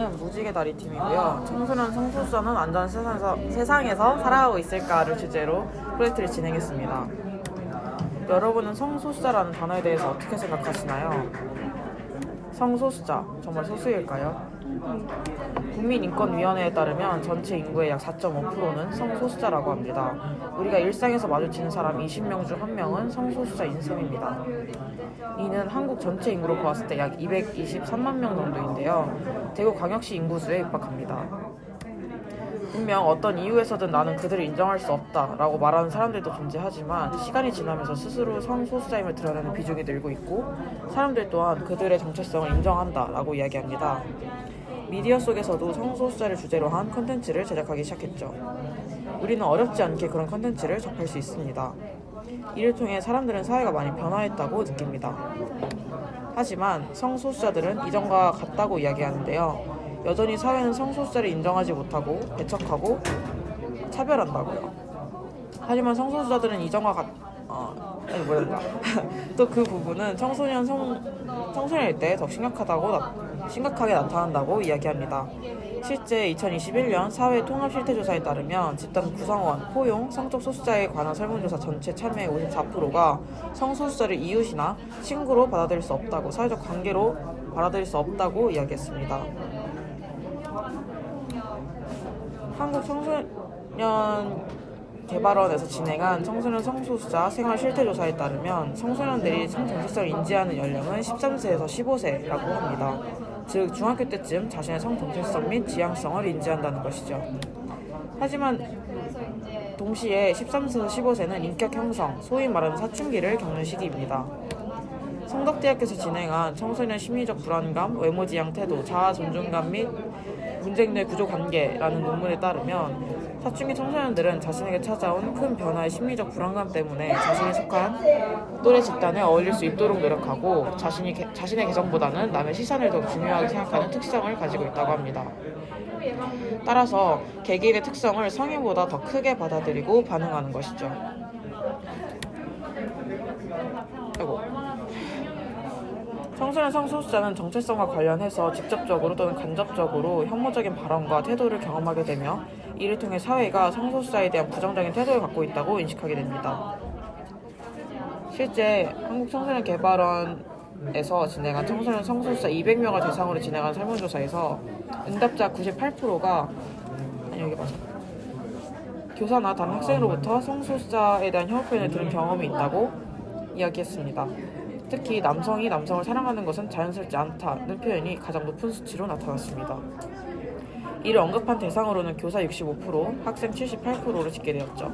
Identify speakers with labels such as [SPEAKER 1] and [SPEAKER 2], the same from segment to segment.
[SPEAKER 1] 프로젝트는 무지개 다리 팀이고요. 청소년 성소수자는 안전한 세상에서 살아가고 있을까를 주제로 프로젝트를 진행했습니다. 여러분은 성소수자라는 단어에 대해서 어떻게 생각하시나요? 성소수자, 정말 소수일까요? 국민인권위원회에 따르면 전체 인구의 약 4.5%는 성소수자라고 합니다. 우리가 일상에서 마주치는 사람 20명 중 1명은 성소수자인 셈입니다. 이는 한국 전체 인구로 보았을 때 약 223만 명 정도인데요. 대구광역시 인구수에 육박합니다. 분명 어떤 이유에서든 나는 그들을 인정할 수 없다 라고 말하는 사람들도 존재하지만 시간이 지나면서 스스로 성소수자임을 드러내는 비중이 늘고 있고 사람들 또한 그들의 정체성을 인정한다 라고 이야기합니다. 미디어 속에서도 성소수자를 주제로 한 콘텐츠를 제작하기 시작했죠. 우리는 어렵지 않게 그런 콘텐츠를 접할 수 있습니다. 이를 통해 사람들은 사회가 많이 변화했다고 느낍니다. 하지만 성소수자들은 이전과 같다고 이야기하는데요. 여전히 사회는 성소수자를 인정하지 못하고 배척하고 차별한다고요. 하지만 성소수자들은 이전과 또 그 부분은 청소년일 때 더 심각하게 나타난다고 이야기합니다. 실제 2021년 사회 통합 실태조사에 따르면 집단 구성원, 포용, 성적 소수자에 관한 설문조사 전체 참여의 54%가 성소수자를 이웃이나 친구로 받아들일 수 없다고, 사회적 관계로 받아들일 수 없다고 이야기했습니다. 한국청소년개발원에서 진행한 청소년 성소수자 생활 실태조사에 따르면 청소년들이 성정체성을 인지하는 연령은 13세에서 15세라고 합니다. 즉 중학교 때쯤 자신의 성정체성 및 지향성을 인지한다는 것이죠. 하지만 동시에 13세에서 15세는 인격 형성, 소위 말하는 사춘기를 겪는 시기입니다. 성덕대학교에서 진행한 청소년 심리적 불안감, 외모지향 태도, 자아 존중감 및 문제인의 구조관계라는 논문에 따르면 사춘기 청소년들은 자신에게 찾아온 큰 변화의 심리적 불안감 때문에 자신이 속한 또래 집단에 어울릴 수 있도록 노력하고 자신의 개성보다는 남의 시선을 더 중요하게 생각하는 특성을 가지고 있다고 합니다. 따라서 개개인의 특성을 성인보다 더 크게 받아들이고 반응하는 것이죠. 청소년 성소수자는 정체성과 관련해서 직접적으로 또는 간접적으로 혐오적인 발언과 태도를 경험하게 되며 이를 통해 사회가 성소수자에 대한 부정적인 태도를 갖고 있다고 인식하게 됩니다. 실제 한국청소년개발원에서 진행한 청소년 성소수자 200명을 대상으로 진행한 설문조사에서 응답자 98%가 교사나 다른 학생으로부터 성소수자에 대한 혐오 표현을 들은 경험이 있다고 이야기했습니다. 특히 남성이 남성을 사랑하는 것은 자연스럽지 않다는 표현이 가장 높은 수치로 나타났습니다. 이를 언급한 대상으로는 교사 65%, 학생 78%를 집계되었죠.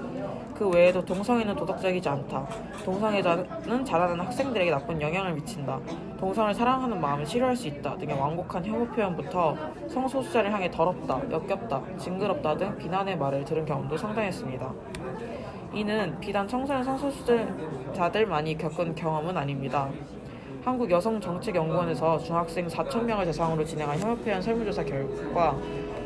[SPEAKER 1] 그 외에도 동성애는 도덕적이지 않다, 동성애자는 자라는 학생들에게 나쁜 영향을 미친다, 동성을 사랑하는 마음을 싫어할 수 있다 등의 완곡한 혐오 표현부터 성소수자를 향해 더럽다, 역겹다, 징그럽다 등 비난의 말을 들은 경험도 상당했습니다. 이는 비단 청소년 성소수자들만이 겪은 경험은 아닙니다. 한국여성정책연구원에서 중학생 4,000명을 대상으로 진행한 혐오표현 설문조사 결과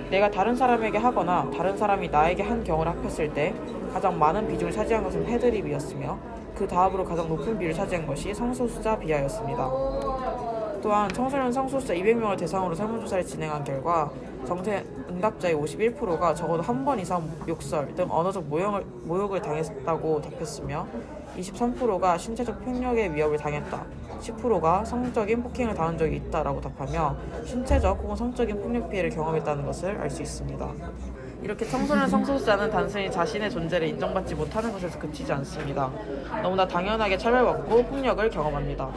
[SPEAKER 1] 내가 다른 사람에게 하거나 다른 사람이 나에게 한 경우를 합했을 때 가장 많은 비중을 차지한 것은 패드립이었으며 그 다음으로 가장 높은 비율을 차지한 것이 성소수자 비하였습니다. 또한 청소년 성소수자 200명을 대상으로 설문조사를 진행한 결과 정체 응답자의 51%가 적어도 한 번 이상 욕설 등 언어적 모욕을 당했다고 답했으며 23%가 신체적 폭력의 위협을 당했다, 10%가 성적인 폭행을 당한 적이 있다라고 답하며 신체적 혹은 성적인 폭력 피해를 경험했다는 것을 알 수 있습니다. 이렇게 청소년 성소수자는 단순히 자신의 존재를 인정받지 못하는 것에서 그치지 않습니다. 너무나 당연하게 차별받고 폭력을 경험합니다.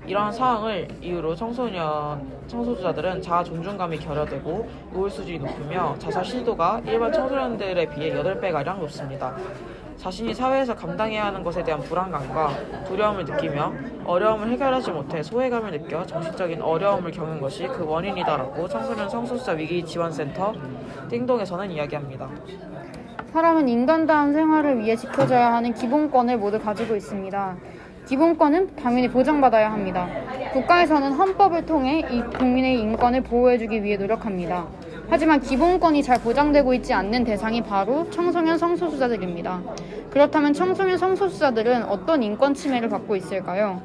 [SPEAKER 1] 이러한 상황을 이유로 성소수자들은 자아 존중감이 결여되고 우울 수준이 높으며 자살 시도가 일반 청소년들에 비해 8배가량 높습니다. 자신이 사회에서 감당해야 하는 것에 대한 불안감과 두려움을 느끼며 어려움을 해결하지 못해 소외감을 느껴 정신적인 어려움을 겪는 것이 그 원인이다라고 청소년 성소수자 위기 지원센터 띵동에서는 이야기합니다.
[SPEAKER 2] 사람은 인간다운 생활을 위해 지켜져야 하는 기본권을 모두 가지고 있습니다. 기본권은 당연히 보장받아야 합니다. 국가에서는 헌법을 통해 이 국민의 인권을 보호해주기 위해 노력합니다. 하지만 기본권이 잘 보장되고 있지 않는 대상이 바로 청소년 성소수자들입니다. 그렇다면 청소년 성소수자들은 어떤 인권 침해를 받고 있을까요?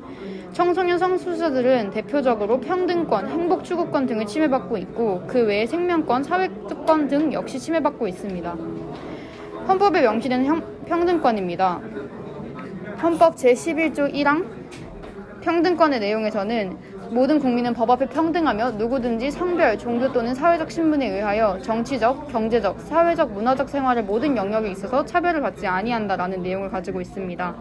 [SPEAKER 2] 청소년 성소수자들은 대표적으로 평등권, 행복 추구권 등을 침해받고 있고 그 외에 생명권, 사회특권 등 역시 침해받고 있습니다. 헌법에 명시된 평등권입니다. 헌법 제11조 1항 평등권의 내용에서는 모든 국민은 법 앞에 평등하며 누구든지 성별, 종교 또는 사회적 신분에 의하여 정치적, 경제적, 사회적, 문화적 생활의 모든 영역에 있어서 차별을 받지 아니한다라는 내용을 가지고 있습니다.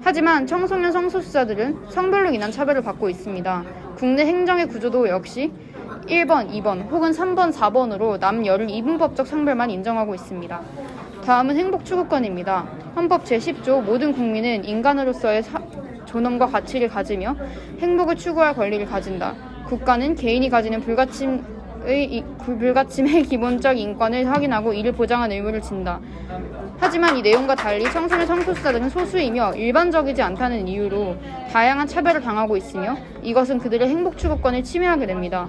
[SPEAKER 2] 하지만 청소년 성소수자들은 성별로 인한 차별을 받고 있습니다. 국내 행정의 구조도 역시 1번, 2번 혹은 3번, 4번으로 남녀를 이분법적 성별만 인정하고 있습니다. 다음은 행복추구권입니다. 헌법 제10조 모든 국민은 인간으로서의 존엄과 가치를 가지며 행복을 추구할 권리를 가진다. 국가는 개인이 가지는 불가침의 기본적 인권을 확인하고 이를 보장하는 의무를 진다. 하지만 이 내용과 달리 청소년 성소수자들은 소수이며 일반적이지 않다는 이유로 다양한 차별을 당하고 있으며 이것은 그들의 행복추구권을 침해하게 됩니다.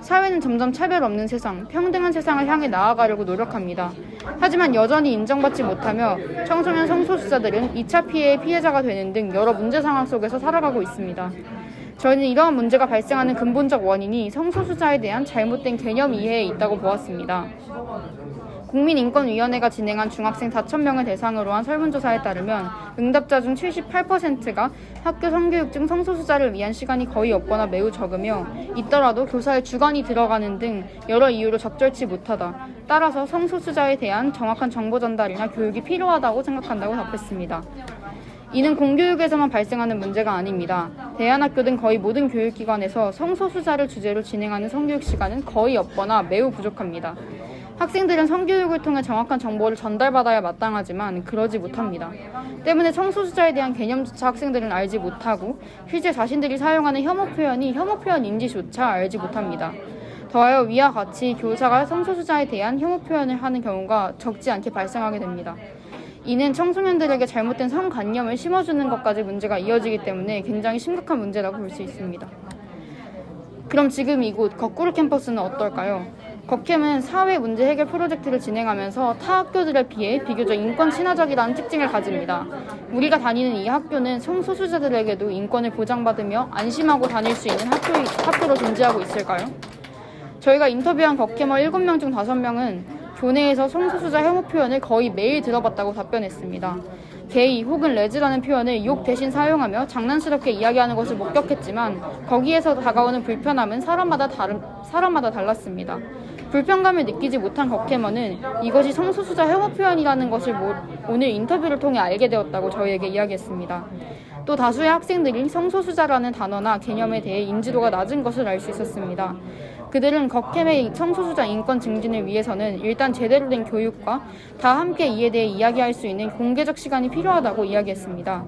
[SPEAKER 2] 사회는 점점 차별 없는 세상, 평등한 세상을 향해 나아가려고 노력합니다. 하지만 여전히 인정받지 못하며 청소년 성소수자들은 2차 피해의 피해자가 되는 등 여러 문제 상황 속에서 살아가고 있습니다. 저희는 이러한 문제가 발생하는 근본적 원인이 성소수자에 대한 잘못된 개념 이해에 있다고 보았습니다. 국민인권위원회가 진행한 중학생 4,000명을 대상으로 한 설문조사에 따르면 응답자 중 78%가 학교 성교육 중 성소수자를 위한 시간이 거의 없거나 매우 적으며 있더라도 교사의 주관이 들어가는 등 여러 이유로 적절치 못하다. 따라서 성소수자에 대한 정확한 정보 전달이나 교육이 필요하다고 생각한다고 답했습니다. 이는 공교육에서만 발생하는 문제가 아닙니다. 대안학교 등 거의 모든 교육기관에서 성소수자를 주제로 진행하는 성교육 시간은 거의 없거나 매우 부족합니다. 학생들은 성교육을 통해 정확한 정보를 전달받아야 마땅하지만 그러지 못합니다. 때문에 성소수자에 대한 개념조차 학생들은 알지 못하고 실제 자신들이 사용하는 혐오 표현이 혐오 표현인지조차 알지 못합니다. 더하여 위와 같이 교사가 성소수자에 대한 혐오 표현을 하는 경우가 적지 않게 발생하게 됩니다. 이는 청소년들에게 잘못된 성관념을 심어주는 것까지 문제가 이어지기 때문에 굉장히 심각한 문제라고 볼 수 있습니다. 그럼 지금 이곳 거꾸로 캠퍼스는 어떨까요? 거캠은 사회 문제 해결 프로젝트를 진행하면서 타 학교들에 비해 비교적 인권 친화적이라는 특징을 가집니다. 우리가 다니는 이 학교는 성소수자들에게도 인권을 보장받으며 안심하고 다닐 수 있는 학교로 존재하고 있을까요? 저희가 인터뷰한 거캠머 7명 중 5명은 교내에서 성소수자 혐오 표현을 거의 매일 들어봤다고 답변했습니다. 게이 혹은 레즈라는 표현을 욕 대신 사용하며 장난스럽게 이야기하는 것을 목격했지만 거기에서 다가오는 불편함은 사람마다 달랐습니다. 불편감을 느끼지 못한 거캐머는 이것이 성소수자 혐오 표현이라는 것을 오늘 인터뷰를 통해 알게 되었다고 저희에게 이야기했습니다. 또 다수의 학생들이 성소수자라는 단어나 개념에 대해 인지도가 낮은 것을 알 수 있었습니다. 그들은 거캠의 성소수자 인권 증진을 위해서는 일단 제대로 된 교육과 다 함께 이에 대해 이야기할 수 있는 공개적 시간이 필요하다고 이야기했습니다.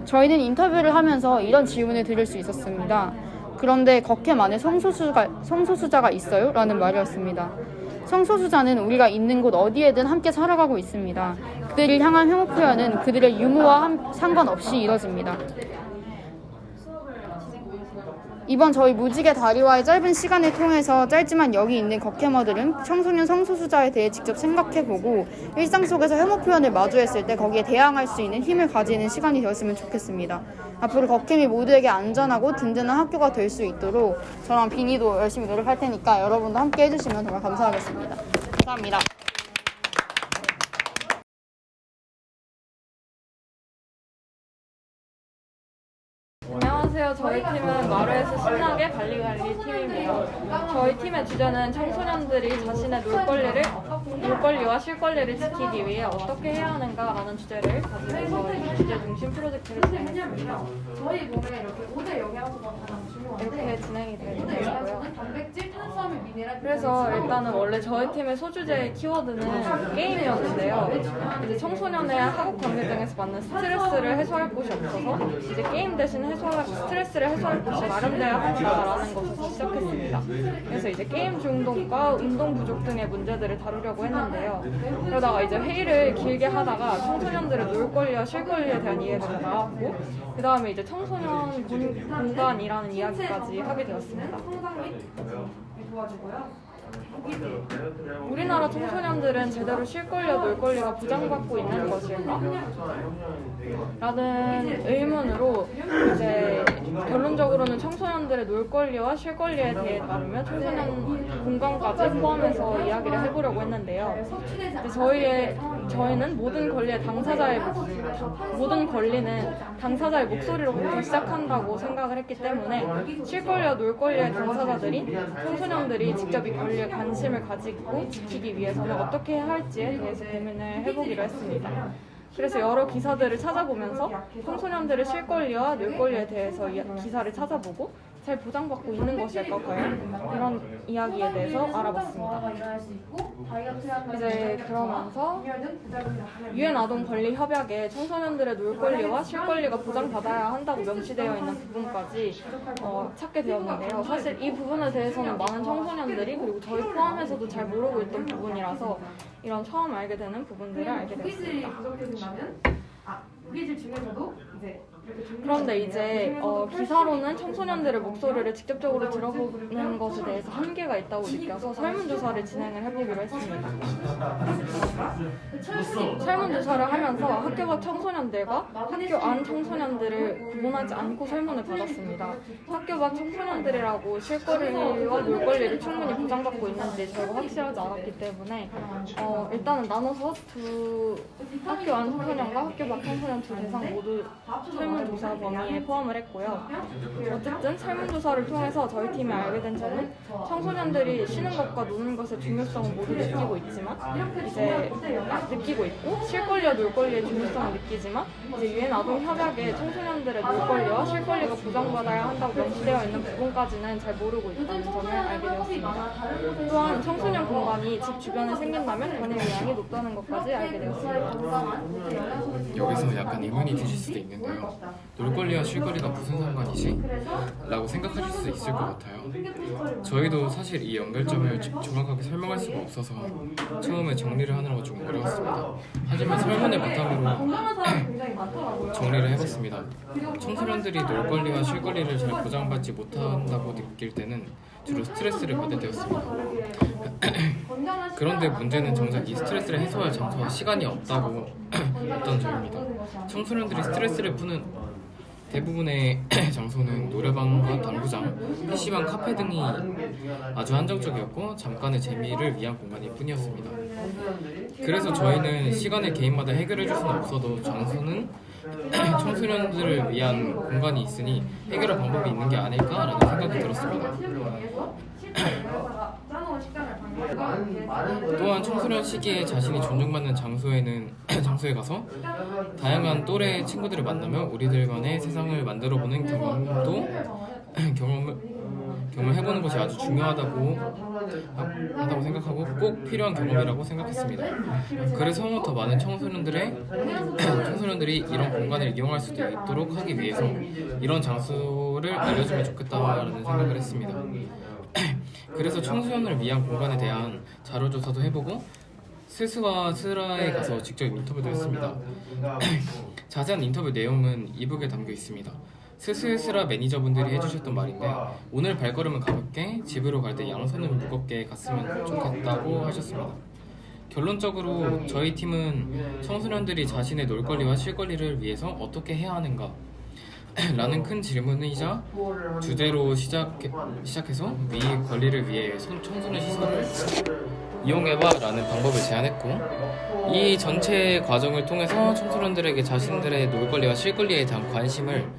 [SPEAKER 2] 저희는 인터뷰를 하면서 이런 질문을 들을 수 있었습니다. 그런데 거캠 안에 성소수자가 있어요? 라는 말이었습니다. 성소수자는 우리가 있는 곳 어디에든 함께 살아가고 있습니다. 그들을 향한 혐오 표현은 그들의 유무와 상관없이 이뤄집니다. 이번 저희 무지개 다리와의 짧은 시간을 통해서 짧지만 여기 있는 거캐머들은 청소년 성소수자에 대해 직접 생각해보고 일상 속에서 혐오 표현을 마주했을 때 거기에 대항할 수 있는 힘을 가지는 시간이 되었으면 좋겠습니다. 앞으로 거캠이 모두에게 안전하고 든든한 학교가 될 수 있도록 저랑 비니도 열심히 노력할 테니까 여러분도 함께 해주시면 정말 감사하겠습니다. 감사합니다.
[SPEAKER 3] 안녕하세요. 저희 팀은 마루에서 신나게 관리관리 팀입니다. 저희 팀의 주제는 청소년들이 자신의 놀권리와 실권리를 지키기 위해 어떻게 해야 하는가라는 주제를 가지고서 이 주제 중심 프로젝트를 진행했습니다.
[SPEAKER 4] 저희 몸에 이렇게 5대 영양소가 가장 중요한데
[SPEAKER 3] 이렇게 진행이 되고요.
[SPEAKER 4] 단백질, 탄수화물, 미네랄
[SPEAKER 3] 그래서 일단은 원래 저희 팀의 소주제의 키워드는 게임이었는데요. 이제 청소년의 학업 관계 등에서 받는 스트레스를 해소할 곳이 없어서 이제 게임 대신 스트레스를 해소할 곳이 마련되어야 한다라는 것에서 시작했습니다. 그래서 이제 게임 중독과 운동 부족 등의 문제들을 다루려고 했는데요. 그러다가 이제 회의를 길게 하다가 청소년들의 놀 권리와 실 권리에 대한 이해가 나왔고, 그 다음에 이제 청소년 공간이라는 이야기까지 하게 되었습니다.
[SPEAKER 4] 상당히 도와주고요.
[SPEAKER 3] 우리나라 청소년들은 제대로 쉴 권리와 놀 권리가 보장받고 있는 것일까? 라는 의문으로 이제 결론적으로는 청소년들의 놀 권리와 쉴 권리에 대해 다루며 청소년 공간까지 포함해서 이야기를 해보려고 했는데요. 이제 저희는 모든 권리는 당사자의 목소리로부터 시작한다고 생각을 했기 때문에 쉴 권리와 놀 권리의 당사자들이 청소년들이 직접 이 권리에 관심을 가지고 지키기 위해서는 어떻게 해야 할지에 대해서 고민을 해보기로 했습니다. 그래서 여러 기사들을 찾아보면서 청소년들의 쉴 권리와 놀 권리에 대해서 기사를 찾아보고 잘 보장받고 있는 것일까 과연 이런 이야기에 대해서 알아봤습니다. 이제 그러면서 유엔 아동 권리 협약에 청소년들의 놀 권리와 쉴 권리가 보장받아야 한다고 명시되어 있는 부분까지 찾게 되었는데요. 사실 이 부분에 대해서는 많은 청소년들이 그리고 저희 포함해서도 잘 모르고 있던 부분이라서 이런 처음 알게 되는 부분들을 알게 되었습니다.
[SPEAKER 4] 우리들 중에서도 이제
[SPEAKER 3] 그런데 이제 기사로는 청소년들의 목소리를 직접적으로 들어보는 것에 대해서 한계가 있다고 느껴서 설문조사를 진행을 해보기로 했습니다. 설문조사를 하면서 학교 밖 청소년들과 학교 안 청소년들을 구분하지 않고 설문을 받았습니다. 학교 밖 청소년들이라고 쉴 권리와 놀 권리를 충분히 보장받고 있는지 저희가 확실하지 않았기 때문에 일단은 나눠서 학교 안 청소년과 학교 밖 청소년 두 대상 모두 설문조사 범위에 포함을 했고요. 어쨌든 설문조사를 통해서 저희 팀이 알게 된 점은 청소년들이 쉬는 것과 노는 것의 중요성을 모두 느끼고 있고 쉴 권리와 놀 권리의 중요성을 느끼지만 이제 유엔 아동 협약에 청소년들의 놀 권리와 쉴 권리가 보장받아야 한다고 명시되어 있는 부분까지는 잘 모르고 있다는 점을 알게 되었습니다. 또한 청소년 공간이 집 주변에 생긴다면 관여량이 높다는 것까지 알게 되었습니다.
[SPEAKER 5] 여기서 약간 의문이 드실 수도 있는데요. 놀 권리와 쉴 권리가 무슨 상관이지? 라고 생각하실 수 있을 것 같아요. 저희도 사실 이 연결점을 정확하게 설명할 수가 없어서 처음에 정리를 하느라고 조금 어려웠습니다. 하지만 설문을 바탕으로 정리를 해봤습니다. 청소년들이 놀 권리와 쉴 권리를 잘 보장받지 못한다고 느낄 때는 주로 스트레스를 받게 되었습니다. 그런데 문제는 정작 이 스트레스를 해소할 장소와 시간이 없다고 했던 점입니다. 청소년들이 스트레스를 푸는 대부분의 장소는 노래방과 당구장, PC방, 카페 등이 아주 한정적이었고 잠깐의 재미를 위한 공간일 뿐이었습니다. 그래서 저희는 시간을 개인마다 해결해 줄 수는 없어도 장소는 청소년들을 위한 공간이 있으니 해결할 방법이 있는 게 아닐까라는 생각이 들었습니다. 또한 청소년 시기에 자신이 존중받는 장소에 가서 다양한 또래의 친구들을 만나며 우리들만의 세상을 만들어보는 경험을 해보는 것이 아주 중요하다고 생각하고 꼭 필요한 경험이라고 생각했습니다. 그래서 더 많은 청소년들이 이런 공간을 이용할 수 있도록 하기 위해서 이런 장소를 알려주면 좋겠다라는 생각을 했습니다. 그래서 청소년을 위한 공간에 대한 자료조사도 해보고 스스와 스라에 가서 직접 인터뷰도 했습니다. 자세한 인터뷰 내용은 이북에 담겨 있습니다. 스스라 매니저분들이 해주셨던 말인데 오늘 발걸음은 가볍게 집으로 갈 때 양손은 무겁게 갔으면 좋겠다고 하셨습니다. 결론적으로 저희 팀은 청소년들이 자신의 놀 권리와 쉴 권리를 위해서 어떻게 해야 하는가 라는 큰 질문이자 주제로 시작해서 위 권리를 위해 청소년 시설을 이용해봐 라는 방법을 제안했고 이 전체 과정을 통해서 청소년들에게 자신들의 놀 권리와 쉴 권리에 대한 관심을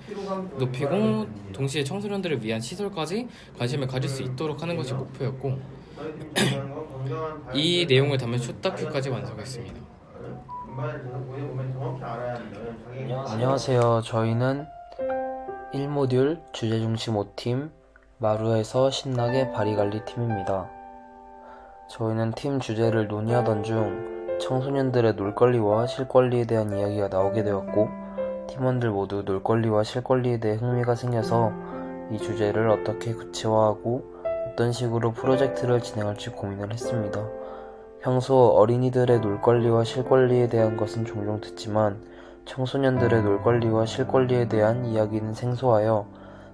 [SPEAKER 5] 높이고 동시에 청소년들을 위한 시설까지 관심을 가질 수 있도록 하는 것이 목표였고 이 내용을 담은 숏다큐까지 완성했습니다.
[SPEAKER 6] 안녕하세요. 저희는 1모듈 주제중심 5팀 마루에서 신나게 바리갈리 팀입니다. 저희는 팀 주제를 논의하던 중 청소년들의 놀 권리와 쉴 권리에 대한 이야기가 나오게 되었고 팀원들 모두 놀 권리와 쉴 권리에 대해 흥미가 생겨서 이 주제를 어떻게 구체화하고 어떤 식으로 프로젝트를 진행할지 고민을 했습니다. 평소 어린이들의 놀 권리와 쉴 권리에 대한 것은 종종 듣지만 청소년들의 놀 권리와 쉴 권리에 대한 이야기는 생소하여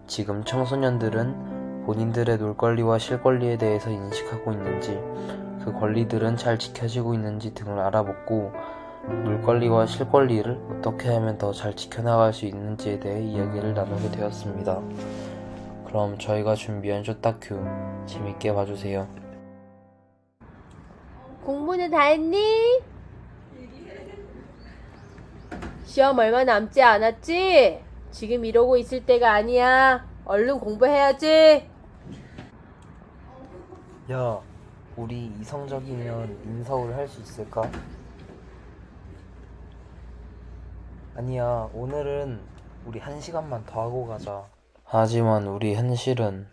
[SPEAKER 6] 지금 청소년들은 본인들의 놀 권리와 실 권리에 대해서 인식하고 있는지, 그 권리들은 잘 지켜지고 있는지 등을 알아보고 놀 권리와 실 권리를 어떻게 하면 더 잘 지켜나갈 수 있는지에 대해 이야기를 나누게 되었습니다. 그럼 저희가 준비한 쇼 다큐 재밌게 봐주세요.
[SPEAKER 7] 공부는 다 했니? 시험 얼마 남지 않았지? 지금 이러고 있을 때가 아니야. 얼른 공부해야지.
[SPEAKER 6] 야, 우리 이성적이면 인서울 할 수 있을까? 아니야, 오늘은 우리 1시간만 더 하고 가자. 하지만 우리 현실은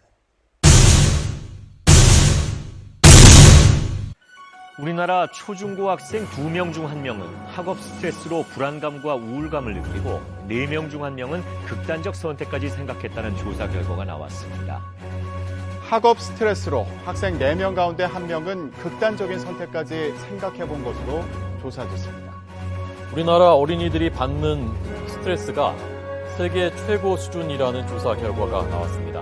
[SPEAKER 8] 우리나라 초중고 학생 2명 중 1명은 학업 스트레스로 불안감과 우울감을 느끼고 4명 중 1명은 극단적 선택까지 생각했다는 조사 결과가 나왔습니다.
[SPEAKER 9] 학업 스트레스로 학생 4명 가운데 1명은 극단적인 선택까지 생각해 본 것으로 조사됐습니다.
[SPEAKER 10] 우리나라 어린이들이 받는 스트레스가 세계 최고 수준이라는 조사 결과가 나왔습니다.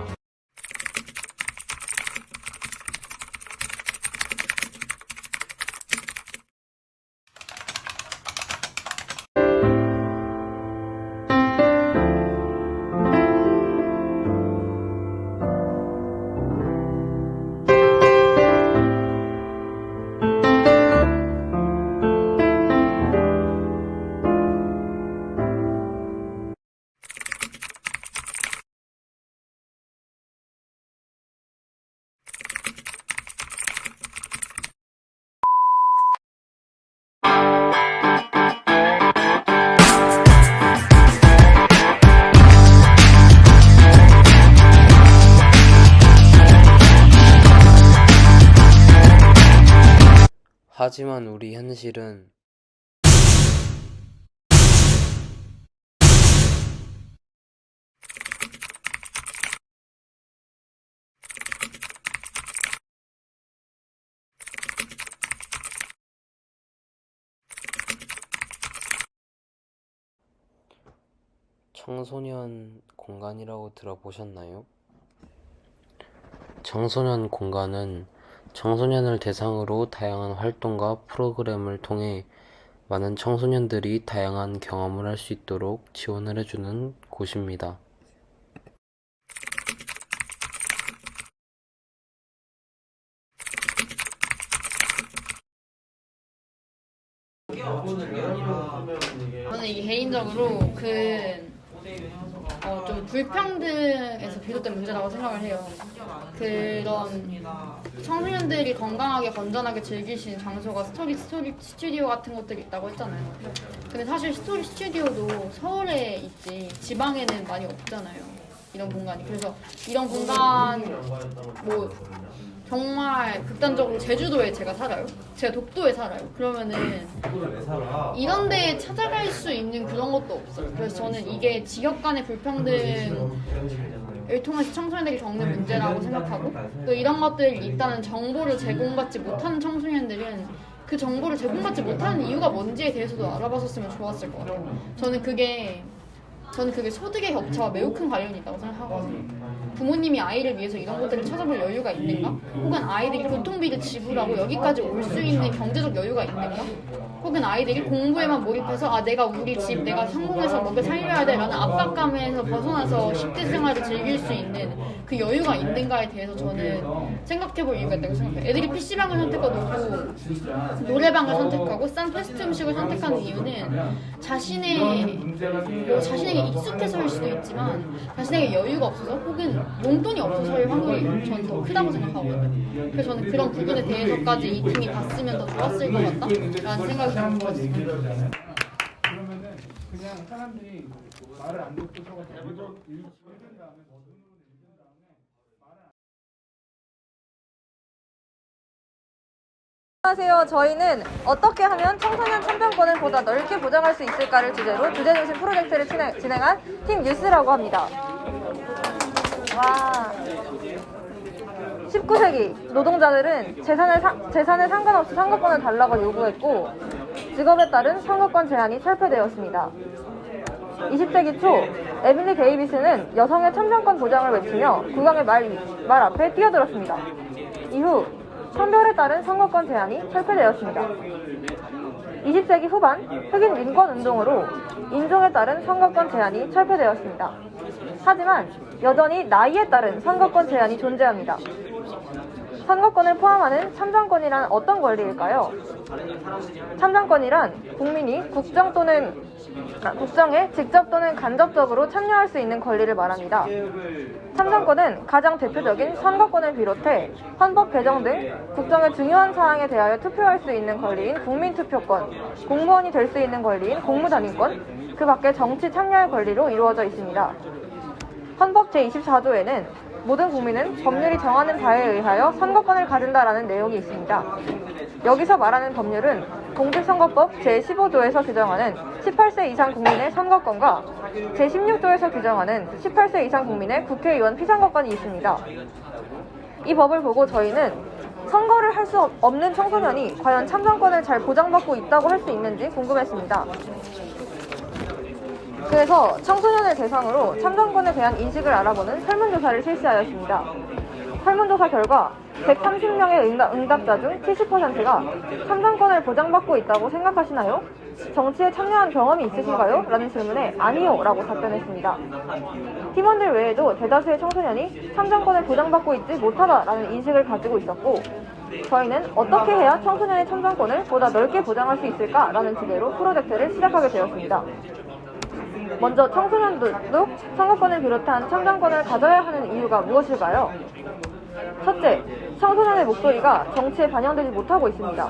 [SPEAKER 6] 하지만 우리 현실은 청소년 공간이라고 들어보셨나요? 청소년 공간은 청소년을 대상으로 다양한 활동과 프로그램을 통해 많은 청소년들이 다양한 경험을 할 수 있도록 지원을 해주는 곳입니다.
[SPEAKER 2] 저는 이게 개인적으로 좀 불평등에서 비롯된 문제라고 생각을 해요. 그런 청소년들이 건강하게 건전하게 즐길 수 있는 장소가 스토리 스튜디오 같은 것들이 있다고 했잖아요. 근데 사실 스토리 스튜디오도 서울에 있지 지방에는 많이 없잖아요. 이런 공간이. 그래서 이런 공간 정말 극단적으로 제주도에 제가 살아요. 제가 독도에 살아요. 그러면은 이런 데에 찾아갈 수 있는 그런 것도 없어요. 그래서 저는 이게 지역 간의 불평등을 통해서 청소년들이 겪는 문제라고 생각하고, 또 이런 것들이 있다는 정보를 제공받지 못하는 청소년들은 그 정보를 제공받지 못하는 이유가 뭔지에 대해서도 알아봤었으면 좋았을 것 같아요. 저는 그게 소득의 격차와 매우 큰 관련이 있다고 생각하거든요. 부모님이 아이를 위해서 이런 것들을 찾아볼 여유가 있는가? 혹은 아이들이 교통비를 지불하고 여기까지 올 수 있는 경제적 여유가 있는가? 혹은 아이들이 공부에만 몰입해서 내가 우리 집 내가 성공해서 먹여 살려야 돼 라는 압박감에서 벗어나서 10대 생활을 즐길 수 있는 그 여유가 있는가에 대해서 저는 생각해볼 이유가 있다고 생각해요. 애들이 PC방을 선택하고 노래방을 선택하고 싼 패스트 음식을 선택하는 이유는 자신에게 익숙해서일 수도 있지만 자신에게 여유가 없어서 혹은 용돈이 없어서일 확률이 저는 더 크다고 생각하거든요. 그래서 저는 그런 부분에 대해서까지 이 팀이 봤으면 더 좋았을 것 같다라는 생각이 좀 들었습니다.
[SPEAKER 11] 그러면은 그냥 사람들이 말을 안 듣고서 먼저 읽은 다음에 더 눈으로 읽은 다음에 말을
[SPEAKER 3] 안녕하세요. 저희는 어떻게 하면 청소년 참정권을 보다 넓게 보장할 수 있을까를 주제로 주제중심 프로젝트를 진행한 팀 뉴스라고 합니다. 와. 19세기 노동자들은 재산에 상관없이 선거권을 달라고 요구했고 직업에 따른 선거권 제한이 철폐되었습니다. 20세기 초 에밀리 데이비스는 여성의 참정권 보장을 외치며 국왕의 말 앞에 뛰어들었습니다. 이후 성별에 따른 선거권 제한이 철폐되었습니다. 20세기 후반 흑인 민권 운동으로 인종에 따른 선거권 제한이 철폐되었습니다. 하지만 여전히 나이에 따른 선거권 제한이 존재합니다. 선거권을 포함하는 참정권이란 어떤 권리일까요? 참정권이란 국민이 국정에 직접 또는 간접적으로 참여할 수 있는 권리를 말합니다. 참정권은 가장 대표적인 선거권을 비롯해 헌법 개정 등 국정의 중요한 사항에 대하여 투표할 수 있는 권리인 국민투표권, 공무원이 될 수 있는 권리인 공무단위권, 그 밖에 정치 참여의 권리로 이루어져 있습니다. 헌법 제24조에는 모든 국민은 법률이 정하는 바에 의하여 선거권을 가진다라는 내용이 있습니다. 여기서 말하는 법률은 공직선거법 제15조에서 규정하는 18세 이상 국민의 선거권과 제16조에서 규정하는 18세 이상 국민의 국회의원 피선거권이 있습니다. 이 법을 보고 저희는 선거를 할 수 없는 청소년이 과연 참정권을 잘 보장받고 있다고 할 수 있는지 궁금했습니다. 그래서 청소년을 대상으로 참정권에 대한 인식을 알아보는 설문조사를 실시하였습니다. 설문조사 결과 130명의 응답자 중 70%가 참정권을 보장받고 있다고 생각하시나요? 정치에 참여한 경험이 있으신가요? 라는 질문에 아니요 라고 답변했습니다. 팀원들 외에도 대다수의 청소년이 참정권을 보장받고 있지 못하다라는 인식을 가지고 있었고, 저희는 어떻게 해야 청소년의 참정권을 보다 넓게 보장할 수 있을까라는 주제로 프로젝트를 시작하게 되었습니다. 먼저 청소년들도 선거권을 비롯한 참정권을 가져야 하는 이유가 무엇일까요? 첫째, 청소년의 목소리가 정치에 반영되지 못하고 있습니다.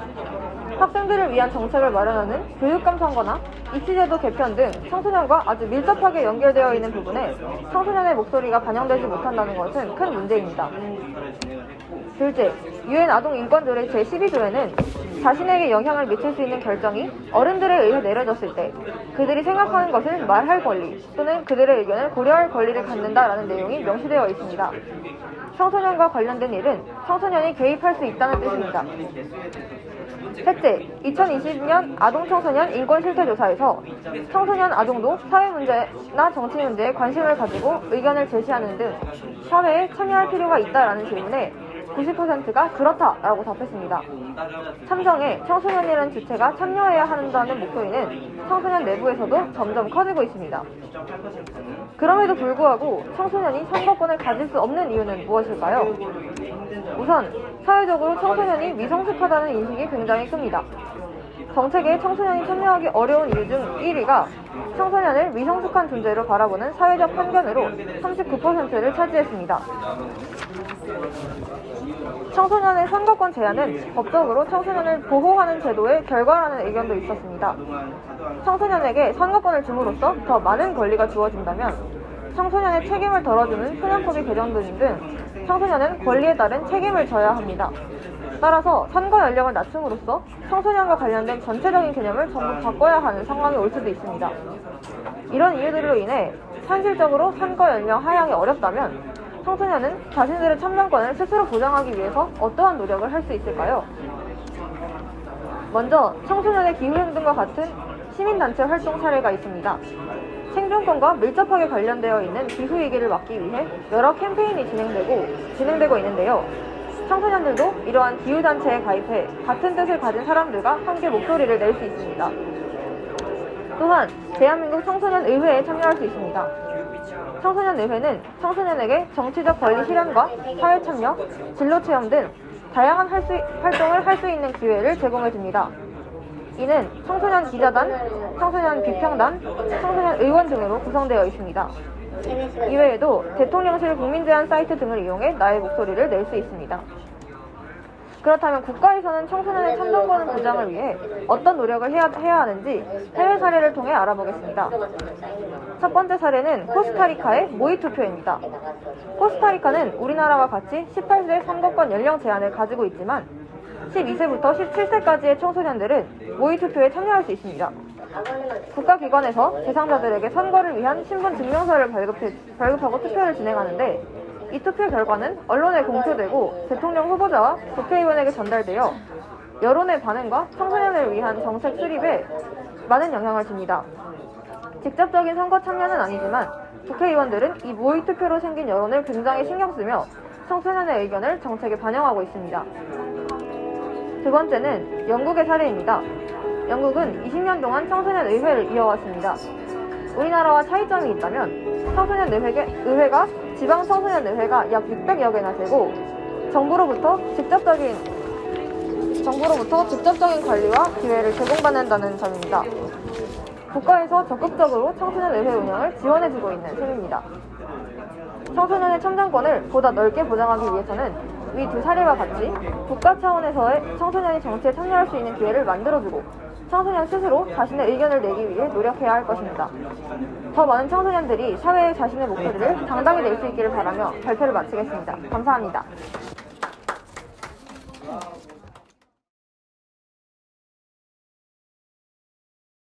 [SPEAKER 3] 학생들을 위한 정책을 마련하는 교육감 선거나 입시제도 개편 등 청소년과 아주 밀접하게 연결되어 있는 부분에 청소년의 목소리가 반영되지 못한다는 것은 큰 문제입니다. 둘째, 유엔 아동인권조례 제12조에는 자신에게 영향을 미칠 수 있는 결정이 어른들에 의해 내려졌을 때 그들이 생각하는 것을 말할 권리 또는 그들의 의견을 고려할 권리를 갖는다라는 내용이 명시되어 있습니다. 청소년과 관련된 일은 청소년이 개입할 수 있다는 뜻입니다. 셋째, 2020년 아동청소년 인권실태조사에서 청소년 아동도 사회 문제나 정치 문제에 관심을 가지고 의견을 제시하는 등 사회에 참여할 필요가 있다라는 질문에 90%가 그렇다라고 답했습니다. 참정에 청소년이라는 주체가 참여해야 한다는 목소리는 청소년 내부에서도 점점 커지고 있습니다. 그럼에도 불구하고 청소년이 선거권을 가질 수 없는 이유는 무엇일까요? 우선 사회적으로 청소년이 미성숙하다는 인식이 굉장히 큽니다. 정책에 청소년이 참여하기 어려운 이유 중 1위가 청소년을 미성숙한 존재로 바라보는 사회적 편견으로 39%를 차지했습니다. 청소년의 선거권 제한은 법적으로 청소년을 보호하는 제도의 결과라는 의견도 있었습니다. 청소년에게 선거권을 줌으로써 더 많은 권리가 주어진다면 청소년의 책임을 덜어주는 소년법이 개정되는 등 청소년은 권리에 따른 책임을 져야 합니다. 따라서 선거 연령을 낮춤으로써 청소년과 관련된 전체적인 개념을 전부 바꿔야 하는 상황이 올 수도 있습니다. 이런 이유들로 인해 현실적으로 선거 연령 하향이 어렵다면 청소년은 자신들의 참정권을 스스로 보장하기 위해서 어떠한 노력을 할 수 있을까요? 먼저 청소년의 기후행동과 같은 시민단체 활동 사례가 있습니다. 생존권과 밀접하게 관련되어 있는 기후위기를 막기 위해 여러 캠페인이 진행되고 있는데요. 청소년들도 이러한 기후단체에 가입해 같은 뜻을 가진 사람들과 함께 목소리를 낼 수 있습니다. 또한 대한민국 청소년의회에 참여할 수 있습니다. 청소년의회는 청소년에게 정치적 권리 실현과 사회 참여, 진로 체험 등 다양한 활동을 할 수 있는 기회를 제공해줍니다. 이는 청소년 기자단, 청소년 비평단, 청소년 의원 등으로 구성되어 있습니다. 이외에도 대통령실 국민제안 사이트 등을 이용해 나의 목소리를 낼 수 있습니다. 그렇다면 국가에서는 청소년의 참정권 보장을 위해 어떤 노력을 해야 하는지 해외 사례를 통해 알아보겠습니다. 첫 번째 사례는 코스타리카의 모의투표입니다. 코스타리카는 우리나라와 같이 18세 선거권 연령 제한을 가지고 있지만 12세부터 17세까지의 청소년들은 모의투표에 참여할 수 있습니다. 국가기관에서 대상자들에게 선거를 위한 신분 증명서를 발급하고 투표를 진행하는데 이 투표 결과는 언론에 공표되고 대통령 후보자와 국회의원에게 전달되어 여론의 반응과 청소년을 위한 정책 수립에 많은 영향을 줍니다.
[SPEAKER 12] 직접적인 선거 참여는 아니지만 국회의원들은 이 모의투표로 생긴 여론을 굉장히 신경 쓰며 청소년의 의견을 정책에 반영하고 있습니다. 두 번째는 영국의 사례입니다. 영국은 20년 동안 청소년 의회를 이어왔습니다. 우리나라와 차이점이 있다면 청소년 의회가 지방 청소년 의회가 약 600여 개나 되고 정부로부터 직접적인 관리와 기회를 제공받는다는 점입니다. 국가에서 적극적으로 청소년 의회 운영을 지원해주고 있는 셈입니다. 청소년의 참정권을 보다 넓게 보장하기 위해서는 위 두 사례와 같이 국가 차원에서의 청소년이 정치에 참여할 수 있는 기회를 만들어주고 청소년 스스로 자신의 의견을 내기 위해 노력해야 할 것입니다. 더 많은 청소년들이 사회의 자신의 목소리를 당당히 낼 수 있기를 바라며 발표를 마치겠습니다. 감사합니다.